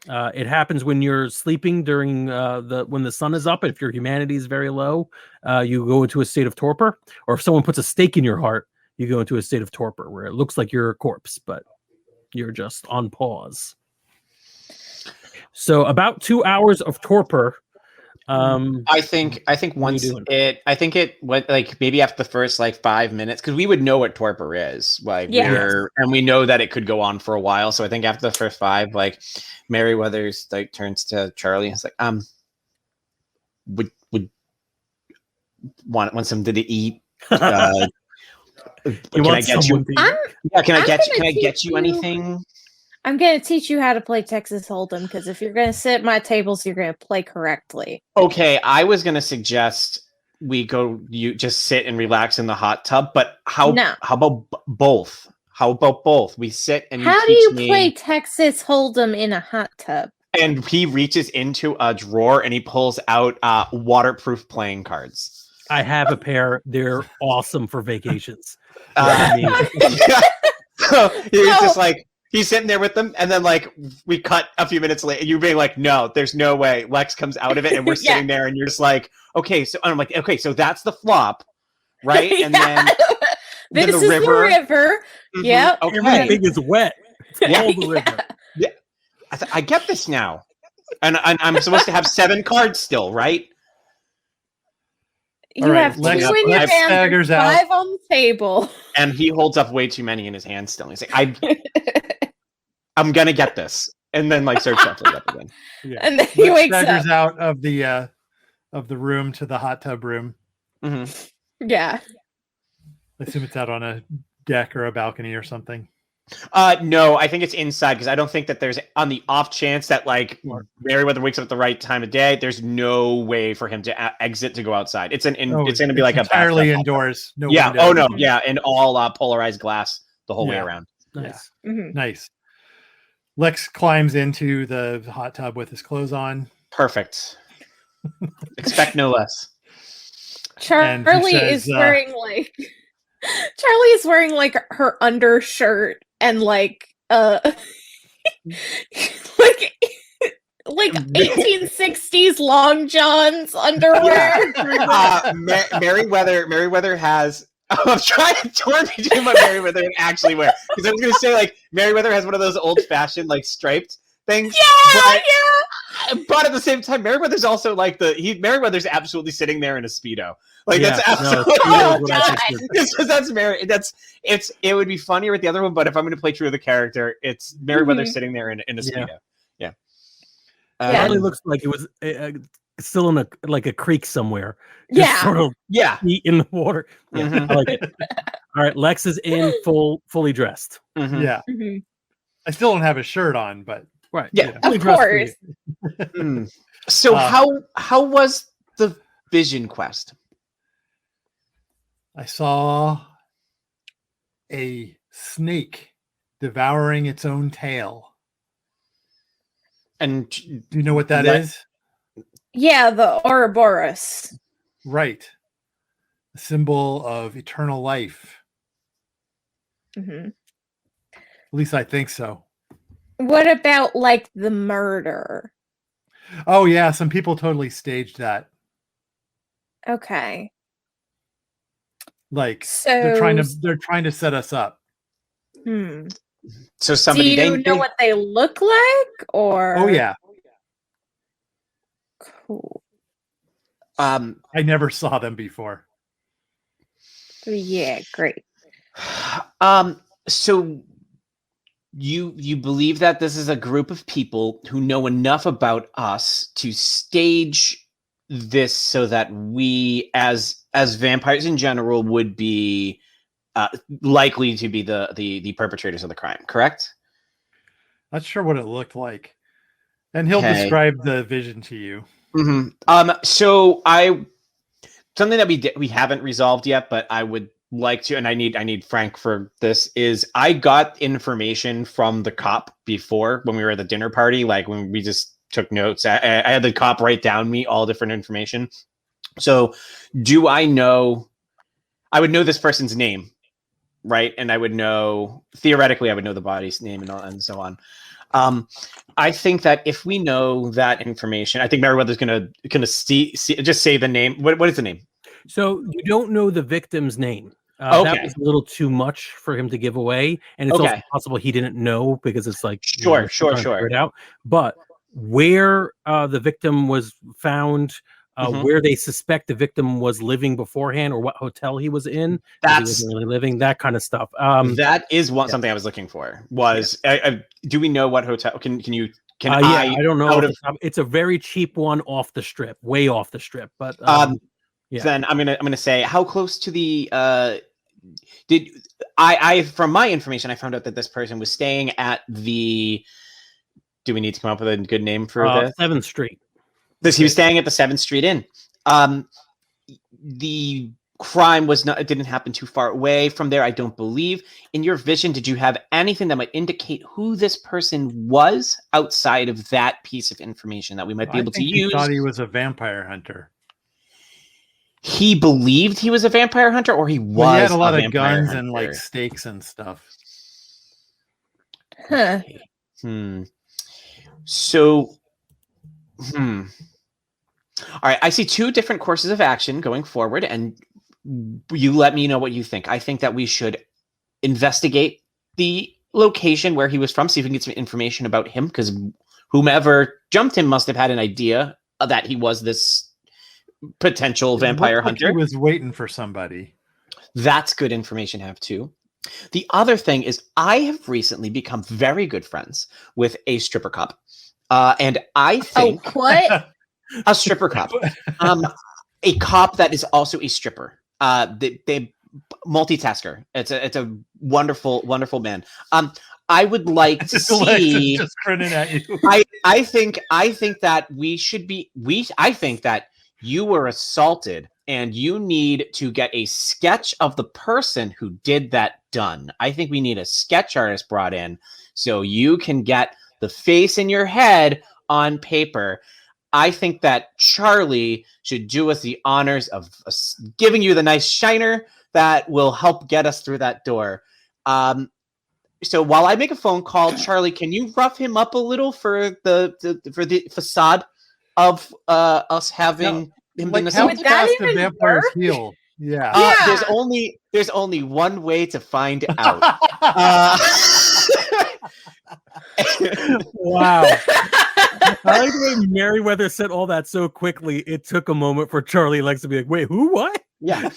It happens when you're sleeping during when the sun is up. If your humanity is very low, you go into a state of torpor. Or if someone puts a stake in your heart, you go into a state of torpor where it looks like you're a corpse, but you're just on pause. So about 2 hours of torpor. I think it went like maybe after the first like 5 minutes, because we would know what torpor is, like and we know that it could go on for a while. So I think after the first 5, like Merryweather's like turns to Charlie and is like, would want something to eat? Can I get you anything? I'm going to teach you how to play Texas Hold'em, because if you're going to sit at my tables, you're going to play correctly. Okay, I was going to suggest you just sit and relax in the hot tub, but how about both? How about both? We sit and how do you play Texas Hold'em in a hot tub? And he reaches into a drawer and he pulls out waterproof playing cards. I have a pair. They're awesome for vacations. Just like, he's sitting there with them, and then like we cut a few minutes later, you being like, no, there's no way. Lex comes out of it, and we're sitting there, and you're just like, okay, so I'm like, okay, so that's the flop, right? And then this is the river. Mm-hmm. Yeah, okay. Everything is wet. All the river. Yeah, I get this now, and I'm supposed to have 7 cards still, right? You have 2 in your hand, 5 on the table. And he holds up way too many in his hand still. He's like, I'm going to get this. And then like starts shuffling up again. Yeah. And then he wakes staggers out of the room to the hot tub room. Mm-hmm. Yeah. I assume it's out on a deck or a balcony or something. No, I think it's inside, because I don't think that there's, on the off chance that like Merryweather wakes up at the right time of day, there's no way for him to exit to go outside. It's going to be like entirely indoors. No yeah. window. Oh no. Yeah. And all polarized glass the whole way around. Nice. Yeah. Mm-hmm. Nice. Lex climbs into the hot tub with his clothes on. Perfect. Expect no less. Charlie is wearing her undershirt and like 1860s long johns underwear. Merryweather has. I'm trying to torn between what Merryweather can actually wear, because I was going to say like Merryweather has one of those old fashioned like striped things. But at the same time, Merryweather's also like Merryweather's absolutely sitting there in a Speedo. Like that's absolutely it would be funnier with the other one, but if I'm going to play true to the character, it's Merryweather sitting there in a Speedo. Yeah. It probably looks like it was still in a creek somewhere. Just sort of feet in the water. Yeah, Mm-hmm. I like it. All right, Lex is in fully dressed. Mm-hmm. Yeah. Mm-hmm. I still don't have a shirt on, but right. Yeah, of course. So how was the vision quest? I saw a snake devouring its own tail. And do you know what that is? Yeah, the Ouroboros. Right. A symbol of eternal life. Mm-hmm. least I think so. What about like the murder? Oh yeah, some people totally staged that. Okay. Like So they're trying to set us up. So somebody do you know what they look like, or? Oh yeah. Cool. I never saw them before. Yeah, great. So you believe that this is a group of people who know enough about us to stage this so that we as vampires in general would be likely to be the perpetrators of the crime, correct? Not sure what it looked like. And he'll Okay. describe the vision to you. So something that we haven't resolved yet, but I would like to, and I need Frank for this, is I got information from the cop before when we were at the dinner party, like when we just took notes. I had the cop write down me all different information. So do I would know this person's name, right? And I would know, theoretically, I would know the body's name and so on. I think that if we know that information, I think Meriwether's gonna just say the name. What is the name? So you don't know the victim's name. Okay. That was a little too much for him to give away, and it's also possible he didn't know because it's like sure. Figure it out. But where the victim was found, where they suspect the victim was living beforehand, or what hotel he was in, he wasn't really living, that kind of stuff. That is something I was looking for. Do we know what hotel? Can you? I don't know. It's a very cheap one off the strip, way off the strip. But then I'm gonna say, how close to the did I from my information I found out that this person was staying at the. Do we need to come up with a good name for this? 7th Street. He was staying at the 7th Street Inn. The crime it didn't happen too far away from there, I don't believe. In your vision, did you have anything that might indicate who this person was outside of that piece of information that we might be able to use? He thought he was a vampire hunter. He believed he was a vampire hunter, or he was. Well, he had a lot of guns hunter? and like stakes and stuff. Huh. So, all right. I see 2 different courses of action going forward, and you let me know what you think. I think that we should investigate the location where he was from, see if we can get some information about him, because whomever jumped him must have had an idea that he was this potential vampire hunter. He was waiting for somebody. That's good information to have too. The other thing is I have recently become very good friends with a stripper cop. And I think what? A stripper cop. A cop that is also a stripper. They multitasker. It's a wonderful, wonderful man. I would like to see. Just grinning at you. I think that I think that you were assaulted and you need to get a sketch of the person who did that done. I think we need a sketch artist brought in so you can get the face in your head on paper. I think that Charlie should do us the honors of giving you the nice shiner that will help get us through that door. So while I make a phone call, Charlie, can you rough him up a little for the facade of us having him being assaulted? Would that even vampire's work? heel. Yeah. There's only one way to find out. Wow. I like the way Meriwether said all that so quickly. It took a moment for Charlie Lex to be like, "Wait, who? What?" Yeah.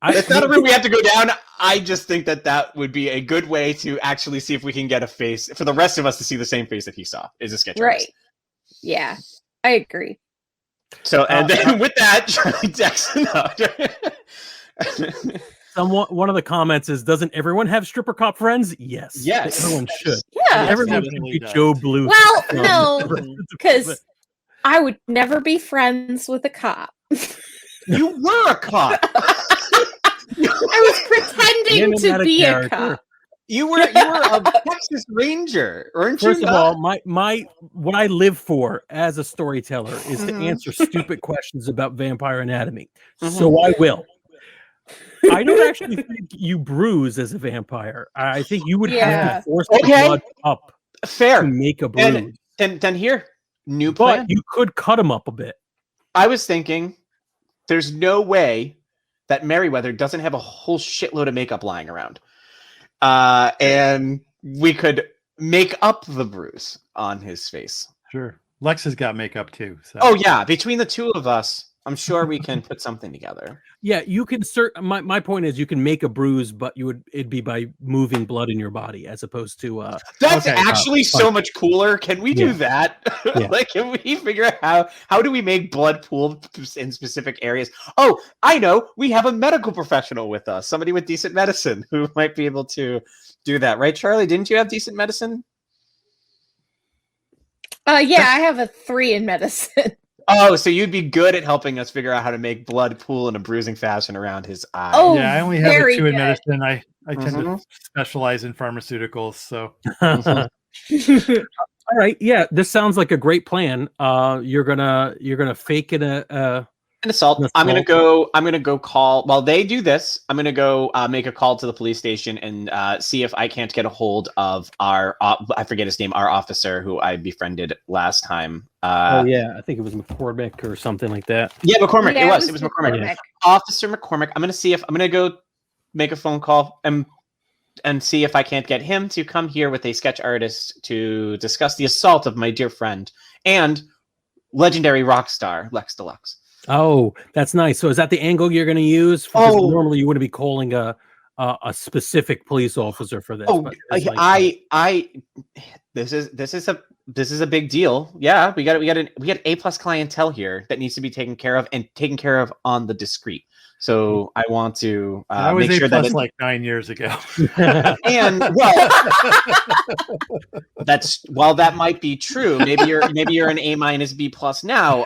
It's not a route we have to go down. I just think that would be a good way to actually see if we can get a face for the rest of us to see the same face that he saw. Is a sketch artist. Right. Yeah, I agree. So, and then with that, Charlie Jackson. One of the comments is, doesn't everyone have stripper cop friends? Yes. Yes. Everyone should. Yeah. Everyone should be Joe Blue. Well, no, because I would never be friends with a cop. You were a cop. I was pretending to be a cop. You were a Texas Ranger, weren't you? First of all, my what I live for as a storyteller is to answer stupid questions about vampire anatomy. So I will. I don't actually think you bruise as a vampire. I think you would have to force the blood up Fair. to make a bruise. Then here, new plan. But you could cut him up a bit. I was thinking there's no way that Merryweather doesn't have a whole shitload of makeup lying around. And we could make up the bruise on his face. Sure. Lex has got makeup too. So. Oh, yeah. Between the two of us, I'm sure we can put something together. Yeah, you can my point is you can make a bruise, but it'd be by moving blood in your body as opposed to That's actually so much cooler. Can we do that? Yeah. Like, can we figure out how do we make blood pool in specific areas? Oh, I know. We have a medical professional with us, somebody with decent medicine who might be able to do that. Right, Charlie? Didn't you have decent medicine? Yeah, I have a 3 in medicine. Oh, so you'd be good at helping us figure out how to make blood pool in a bruising fashion around his eye. Oh, yeah, I only have a 2 in medicine. I tend Mm-hmm. to specialize in pharmaceuticals. So, all right, yeah, this sounds like a great plan. You're gonna fake it an assault. I'm gonna go call while they do this. I'm gonna go make a call to the police station and see if I can't get a hold of our I forget his name, our officer who I befriended last time. oh yeah, I think it was McCormick or something like that. Yeah, McCormick. Yeah, it was McCormick. Yeah. Officer McCormick. I'm gonna go make a phone call and see if I can't get him to come here with a sketch artist to discuss the assault of my dear friend and legendary rock star Lex Deluxe. Oh, that's nice. So is that the angle you're going to use? Because normally you wouldn't be calling a specific police officer for this. Oh, but this is a big deal. Yeah, we got A+ clientele here that needs to be taken care of and taken care of on the discreet. So I want to make sure that it's like 9 years ago. And while that might be true, maybe you're an A- B+ now.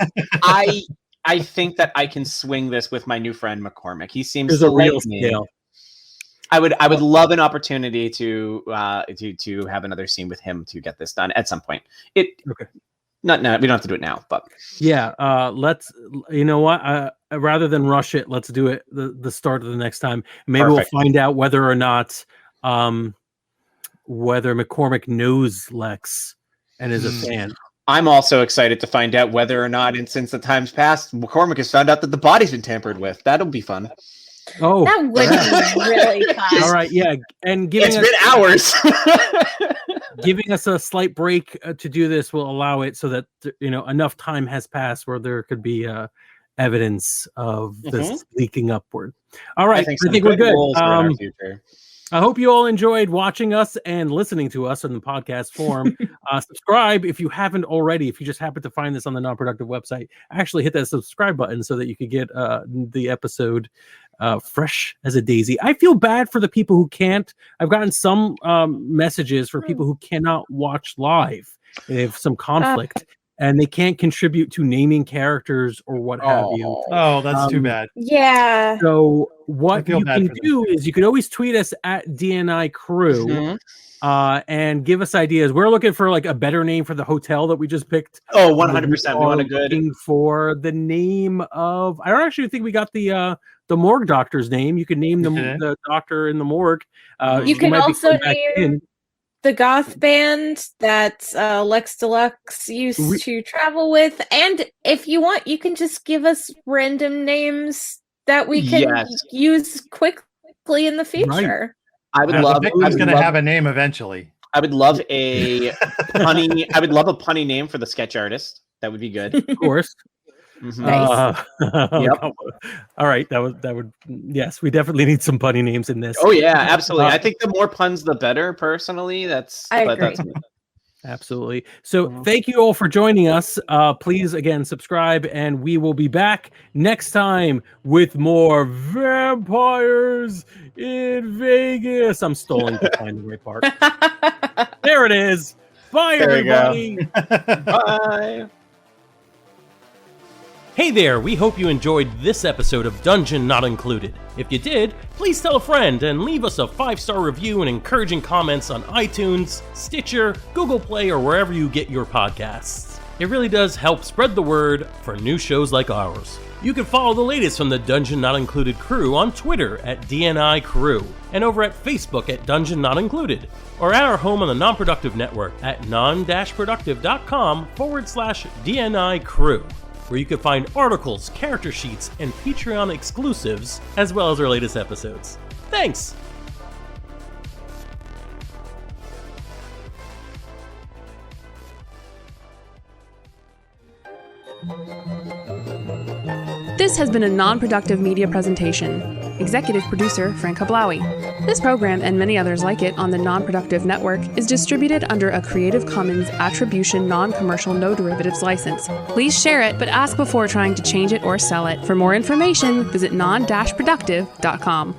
I think that I can swing this with my new friend McCormick. He seems to like me. I would love an opportunity to have another scene with him to get this done at some point. Not now. We don't have to do it now, but yeah. Let's. You know what? Rather than rush it, let's do it the start of the next time. Maybe We'll find out whether or not whether McCormick knows Lex and is a fan. I'm also excited to find out whether or not, and since the time's passed, McCormick has found out that the body's been tampered with. That'll be fun. Oh, that would be really fun. All right, yeah, and it's been hours. Giving us a slight break to do this will allow it so that enough time has passed where there could be evidence of this leaking upward. All right, I think we're good. I hope you all enjoyed watching us and listening to us in the podcast form. Subscribe if you haven't already. If you just happen to find this on the Non-Productive website, actually hit that subscribe button so that you could get the episode fresh as a daisy. I feel bad for the people who can't. I've gotten some messages for people who cannot watch live. They have some conflict. And they can't contribute to naming characters or what have you. Oh, that's too bad. Yeah. So what you can do is you can always tweet us at DNI Crew and give us ideas. We're looking for like a better name for the hotel that we just picked. Oh, 100%. We want a good. Looking for the name of. I don't actually think we got the morgue doctor's name. You can name the doctor in the morgue. You can also name the goth band that Lex Deluxe used to travel with. And if you want, you can just give us random names that we can use quickly in the future. I would love. Victor's going to have a name eventually. I would love a punny. I would love a punny name for the sketch artist. That would be good. Of course. Nice. Yep. All right. That would. Yes, we definitely need some punny names in this. Oh yeah, absolutely. I think the more puns, the better. Personally, I agree. Absolutely. So thank you all for joining us. Please again subscribe, and we will be back next time with more vampires in Vegas. I'm stalling to find the right part. There it is. Bye, everybody. Bye. Hey there, we hope you enjoyed this episode of Dungeon Not Included. If you did, please tell a friend and leave us a 5-star review and encouraging comments on iTunes, Stitcher, Google Play, or wherever you get your podcasts. It really does help spread the word for new shows like ours. You can follow the latest from the Dungeon Not Included crew on Twitter at DNI Crew, and over at Facebook at Dungeon Not Included, or at our home on the Non-Productive Network at Non-Productive.com/DNI Crew, where you can find articles, character sheets, and Patreon exclusives, as well as our latest episodes. Thanks! This has been a non-productive media presentation. Executive producer, Frank Hablawi. This program and many others like it on the Non-Productive Network is distributed under a Creative Commons Attribution Non-Commercial No Derivatives license. Please share it, but ask before trying to change it or sell it. For more information, visit non-productive.com.